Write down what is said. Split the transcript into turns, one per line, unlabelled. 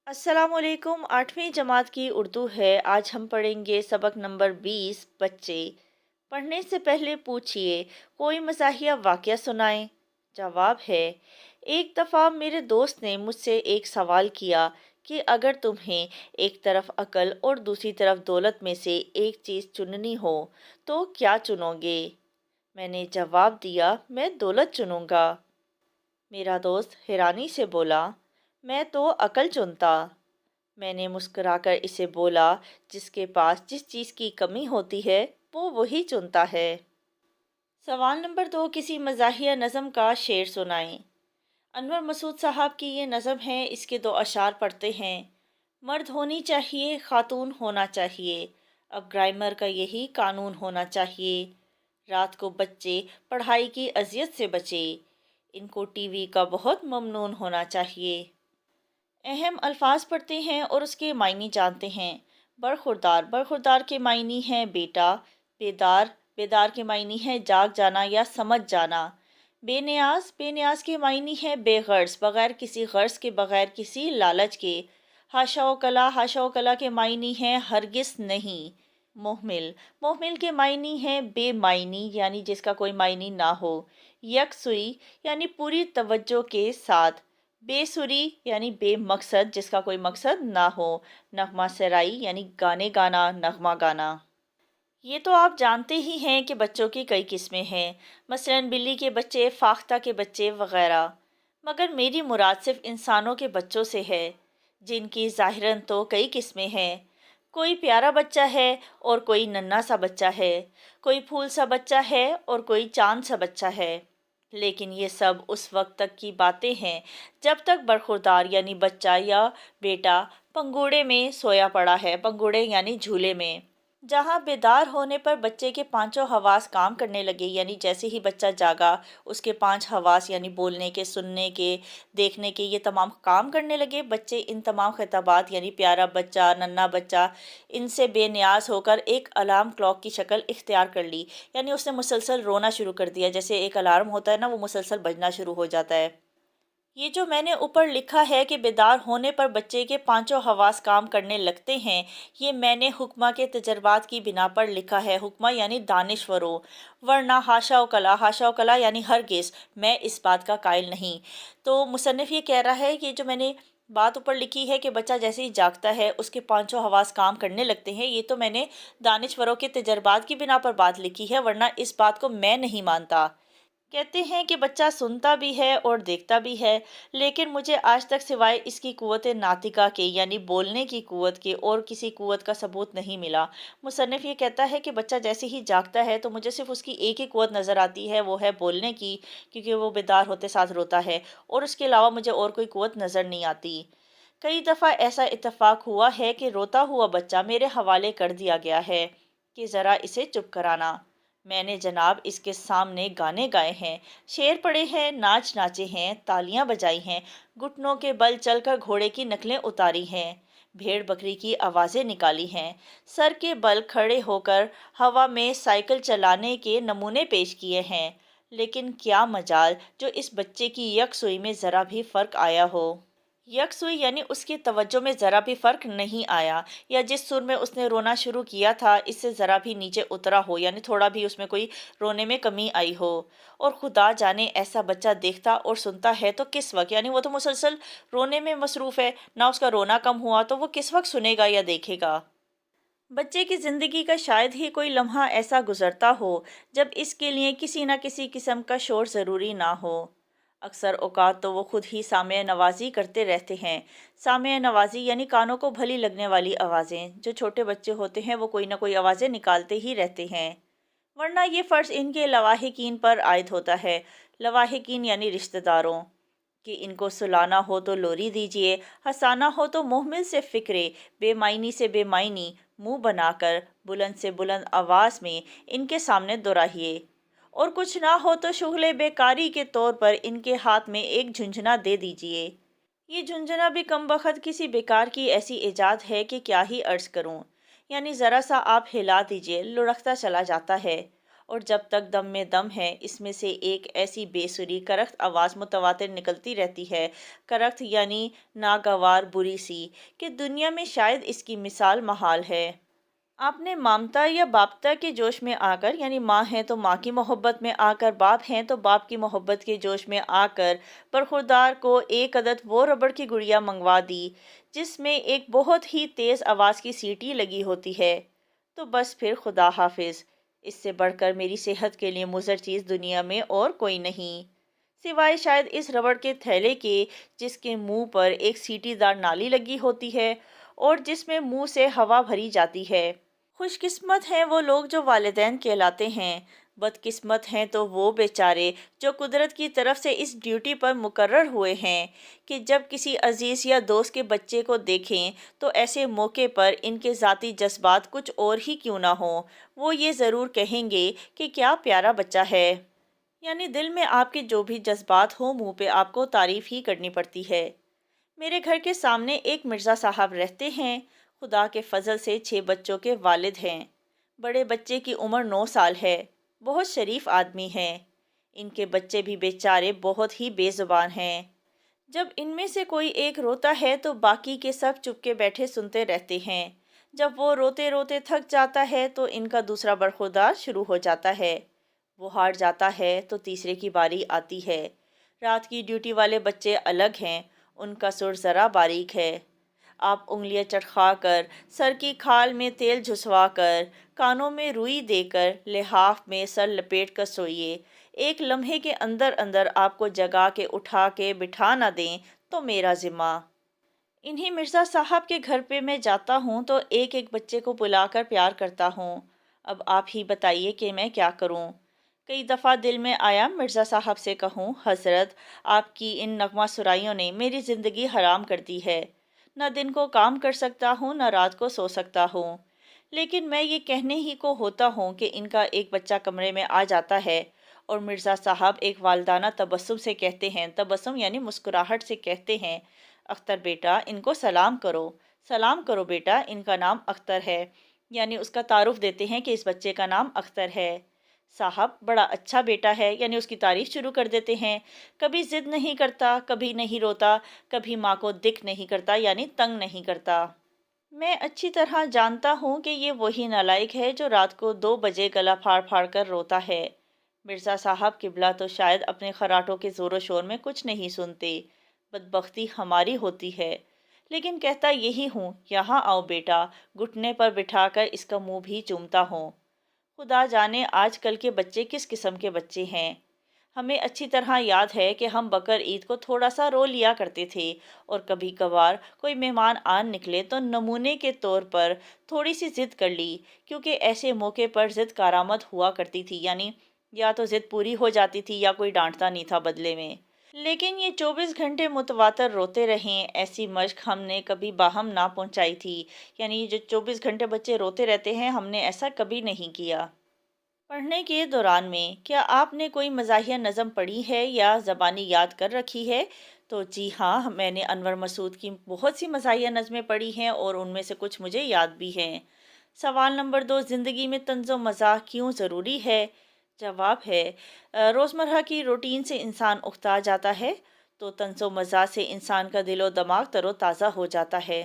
अस्सलाम वालेकुम। 8वीं जमात की उर्दू है। आज हम पढ़ेंगे सबक नंबर 20 बच्चे। पढ़ने से पहले पूछिए, कोई मज़ाहिया वाक़या सुनाएं। जवाब है, एक दफ़ा मेरे दोस्त ने मुझसे एक सवाल किया कि अगर तुम्हें एक तरफ अकल और दूसरी तरफ दौलत में से एक चीज़ चुननी हो तो क्या चुनोगे। मैंने जवाब दिया, मैं दौलत चुनूंगा। मेरा दोस्त हैरानी से बोला, मैं तो अकल चुनता। मैंने मुस्कुराकर इसे बोला, जिसके पास जिस चीज़ की कमी होती है वो वही चुनता है। सवाल नंबर 2, किसी मज़ाहिया नज़म का शेर सुनाएं। अनवर मसूद साहब की ये नज़म है। इसके दो अशार पढ़ते हैं। मर्द होनी चाहिए, खातून होना चाहिए, अब ग्रामर का यही कानून होना चाहिए। रात को बच्चे पढ़ाई की अजियत से बचे, इनको टीवी का बहुत ममनून होना चाहिए। अहम अल्फाज पढ़ते हैं और उसके मायने जानते हैं। बरखुरदार, बरखुरदार के मायने हैं बेटा। बेदार, बेदार के मायने हैं जाग जाना या समझ जाना। बेनियाज, बेनियाज के मायने हैं बेगर्ज, बगैर किसी गर्ज के, बगैर किसी लालच के। हाशा व कला, हाशा व कला के मायने हैं हरगिज नहीं। मोहमिल, मोहमिल के मायने हैं बेमायनी, यानी जिसका कोई मायने ना हो। यकसुई यानी पूरी तवज्जो के साथ। बेसुरी यानी बेमकसद, जिसका कोई मकसद ना हो। नगमा सराई यानी गाने गाना, नगमा गाना। ये तो आप जानते ही हैं कि बच्चों की कई किस्में हैं, मसलन बिल्ली के बच्चे, फाख्ता के बच्चे वगैरह। मगर मेरी मुराद सिर्फ इंसानों के बच्चों से है, जिनकी ज़ाहिरन तो कई किस्में हैं। कोई प्यारा बच्चा है और कोई नन्हा सा बच्चा है, कोई फूल सा बच्चा है और कोई चांद सा बच्चा है। लेकिन ये सब उस वक्त तक की बातें हैं जब तक बरखुरदार यानी बच्चा या बेटा पंगूड़े में सोया पड़ा है। पंगूड़े यानी झूले में, जहाँ बेदार होने पर बच्चे के पांचों हवास काम करने लगे, यानी जैसे ही बच्चा जागा उसके पांच हवास यानी बोलने के, सुनने के, देखने के, ये तमाम काम करने लगे। बच्चे इन तमाम खिताबात यानी प्यारा बच्चा, नन्हा बच्चा, इनसे बेनियाज होकर एक अलार्म क्लॉक की शक्ल इख्तियार कर ली, यानी उसने मुसलसल रोना शुरू कर दिया। जैसे एक अलार्म होता है ना, वो मुसलसल बजना शुरू हो जाता है। ये जो मैंने ऊपर लिखा है कि बेदार होने पर बच्चे के पांचों हवास काम करने लगते हैं, ये मैंने हुक्मा के तजर्बात की बिना पर लिखा है। हुक्मा यानी दानिश्वरो, वरना हाशा व कला, हाशा व कला यानी हरगिज़ मैं इस बात का कायल नहीं। तो मुसन्निफ़ ये कह रहा है कि जो मैंने बात ऊपर लिखी है कि बच्चा जैसे ही जागता है उसके पांचों हवास काम करने लगते हैं, ये तो मैंने दानिश्वरों के तजर्बात की बिना पर बात लिखी है, वरना इस बात को मैं नहीं मानता। कहते हैं कि बच्चा सुनता भी है और देखता भी है, लेकिन मुझे आज तक सिवाय इसकी कुव्वत नातिका के यानी बोलने की कुव्वत के और किसी कुव्वत का सबूत नहीं मिला। मुसन्निफ़ ये कहता है कि बच्चा जैसे ही जागता है तो मुझे सिर्फ उसकी एक ही कुव्वत नज़र आती है, वो है बोलने की, क्योंकि वो बेदार होते साथ रोता है, और उसके अलावा मुझे और कोई कुव्वत नज़र नहीं आती। कई दफ़ा ऐसा इत्तेफाक हुआ है कि रोता हुआ बच्चा मेरे हवाले कर दिया गया है कि ज़रा इसे चुप कराना। मैंने जनाब इसके सामने गाने गाए हैं, शेर पढ़े हैं, नाच नाचे हैं, तालियां बजाई हैं, घुटनों के बल चलकर घोड़े की नकलें उतारी हैं, भेड़ बकरी की आवाज़ें निकाली हैं, सर के बल खड़े होकर हवा में साइकिल चलाने के नमूने पेश किए हैं। लेकिन क्या मजाल जो इस बच्चे की यकसुई में ज़रा भी फ़र्क आया हो। यकसुई यानी उसकी तवज्जो में ज़रा भी फ़र्क नहीं आया, या जिस सुर में उसने रोना शुरू किया था इससे ज़रा भी नीचे उतरा हो, यानी थोड़ा भी उसमें कोई रोने में कमी आई हो। और खुदा जाने ऐसा बच्चा देखता और सुनता है तो किस वक्त, यानी वो तो मुसलसल रोने में मसरूफ़ है ना, उसका रोना कम हुआ तो वो किस वक्त सुनेगा या देखेगा। बच्चे की ज़िंदगी का शायद ही कोई लम्हा ऐसा गुजरता हो जब इसके लिए किसी न किसी किस्म का शोर ज़रूरी ना हो। अक्सर औक़ात तो वो खुद ही सामय नवाज़ी करते रहते हैं। सामय नवाज़ी यानी कानों को भली लगने वाली आवाज़ें। जो छोटे बच्चे होते हैं वो कोई ना कोई आवाज़ें निकालते ही रहते हैं, वरना ये फ़र्ज़ इनके लवाहिकीन पर आयद होता है। लवाहिकीन यानी रिश्तेदारों, कि इनको सुलाना हो तो लोरी दीजिए, हंसाना हो तो मुहमिल से फ़िक्रे, बेमायनी से बेमायनी मुंह बनाकर बुलंद से बुलंद आवाज़ में इनके सामने दोहराइए, और कुछ ना हो तो शुगले बेकारी के तौर पर इनके हाथ में एक झुंझुना दे दीजिए। ये झुंझुना भी कमबख्त किसी बेकार की ऐसी इजाद है कि क्या ही अर्ज़ करूं, यानी ज़रा सा आप हिला दीजिए लुढ़कता चला जाता है, اور جب تک دم میں دم ہے اس میں سے ایک ایسی بے سری کرخت آواز متواتر نکلتی رہتی ہے، کرخت یعنی ناگوار بری سی، کہ دنیا میں شاید اس کی مثال محال ہے۔ آپ نے مامتا یا باپتا کے جوش میں آ کر، یعنی ماں ہیں تو ماں کی محبت میں آ کر، باپ ہیں تو باپ کی محبت کے جوش میں آ کر برخوردار کو ایک عدد وہ ربڑ کی گڑیا منگوا دی جس میں ایک بہت ہی تیز آواز کی سیٹی لگی ہوتی ہے، تو بس پھر خدا حافظ۔ اس سے بڑھ کر میری صحت کے لیے مضر چیز دنیا میں اور کوئی نہیں، سوائے شاید اس ربڑ کے تھیلے کے جس کے منہ پر ایک سیٹی دار نالی لگی ہوتی ہے اور جس میں منہ سے ہوا بھری جاتی ہے۔ خوش قسمت ہیں وہ لوگ جو والدین کہلاتے ہیں، بدقسمت ہیں تو وہ بیچارے جو قدرت کی طرف سے اس ڈیوٹی پر مقرر ہوئے ہیں کہ جب کسی عزیز یا دوست کے بچے کو دیکھیں تو ایسے موقع پر ان کے ذاتی جذبات کچھ اور ہی کیوں نہ ہوں، وہ یہ ضرور کہیں گے کہ کیا پیارا بچہ ہے۔ یعنی دل میں آپ کے جو بھی جذبات ہوں، منہ پہ آپ کو تعریف ہی کرنی پڑتی ہے۔ میرے گھر کے سامنے ایک مرزا صاحب رہتے ہیں، خدا کے فضل سے 6 بچوں کے والد ہیں۔ بڑے بچے کی عمر 9 سال ہے، بہت شریف آدمی ہیں۔ ان کے بچے بھی بیچارے بہت ہی بے زبان ہیں۔ جب ان میں سے کوئی ایک روتا ہے تو باقی کے سب چپ کے بیٹھے سنتے رہتے ہیں۔ جب وہ روتے روتے تھک جاتا ہے تو ان کا دوسرا برخوردار شروع ہو جاتا ہے۔ وہ ہار جاتا ہے تو تیسرے کی باری آتی ہے۔ رات کی ڈیوٹی والے بچے الگ ہیں، ان کا سر ذرا باریک ہے۔ آپ انگلیاں چٹخا کر، سر کی کھال میں تیل جھسوا کر، کانوں میں روئی دے کر، لحاف میں سر لپیٹ کر سوئیے۔ ایک لمحے کے اندر اندر آپ کو جگا کے اٹھا کے بٹھا نہ دیں تو میرا ذمہ۔ انہی مرزا صاحب کے گھر پہ میں جاتا ہوں تو ایک ایک بچے کو بلا کر پیار کرتا ہوں۔ اب آپ ہی بتائیے کہ میں کیا کروں؟ کئی دفعہ دل میں آیا مرزا صاحب سے کہوں، حضرت آپ کی ان نغمہ سرائیوں نے میری زندگی حرام کر دی ہے، نہ دن کو کام کر سکتا ہوں نہ رات کو سو سکتا ہوں۔ لیکن میں یہ کہنے ہی کو ہوتا ہوں کہ ان کا ایک بچہ کمرے میں آ جاتا ہے اور مرزا صاحب ایک والدانہ تبسم سے کہتے ہیں، تبسم یعنی مسکراہٹ سے کہتے ہیں، اختر بیٹا ان کو سلام کرو، سلام کرو بیٹا، ان کا نام اختر ہے۔ یعنی اس کا تعارف دیتے ہیں کہ اس بچے کا نام اختر ہے۔ صاحب بڑا اچھا بیٹا ہے، یعنی اس کی تعریف شروع کر دیتے ہیں۔ کبھی ضد نہیں کرتا، کبھی نہیں روتا، کبھی ماں کو دکھ نہیں کرتا یعنی تنگ نہیں کرتا۔ میں اچھی طرح جانتا ہوں کہ یہ وہی نالائق ہے جو رات کو 2 بجے گلا پھاڑ پھاڑ کر روتا ہے۔ مرزا صاحب قبلہ تو شاید اپنے خراٹوں کے زور و شور میں کچھ نہیں سنتے، بدبختی ہماری ہوتی ہے۔ لیکن کہتا یہی ہوں، یہاں آؤ بیٹا، گھٹنے پر بٹھا کر اس کا منہ بھی چومتا ہوں۔ خدا جانے آج کل کے بچے کس قسم کے بچے ہیں۔ ہمیں اچھی طرح یاد ہے کہ ہم بقر عید کو تھوڑا سا رو لیا کرتے تھے، اور کبھی کبھار کوئی مہمان آن نکلے تو نمونے کے طور پر تھوڑی سی ضد کر لی، کیونکہ ایسے موقع پر ضد کارآمد ہوا کرتی تھی، یعنی یا تو ضد پوری ہو جاتی تھی یا کوئی ڈانٹتا نہیں تھا بدلے میں۔ لیکن یہ 24 گھنٹے متواتر روتے رہیں، ایسی مشق ہم نے کبھی باہم نہ پہنچائی تھی۔ یعنی یہ جو 24 گھنٹے بچے روتے رہتے ہیں، ہم نے ایسا کبھی نہیں کیا۔ پڑھنے کے دوران میں کیا آپ نے کوئی مزاحیہ نظم پڑھی ہے یا زبانی یاد کر رکھی ہے؟ تو جی ہاں، میں نے انور مسعود کی بہت سی مزاحیہ نظمیں پڑھی ہیں اور ان میں سے کچھ مجھے یاد بھی ہیں۔ سوال نمبر 2، زندگی میں طنز و مزاح کیوں ضروری ہے؟ جواب ہے، روزمرہ کی روٹین سے انسان اکتا جاتا ہے تو طنز و مزاح سے انسان کا دل و دماغ تر و تازہ ہو جاتا ہے۔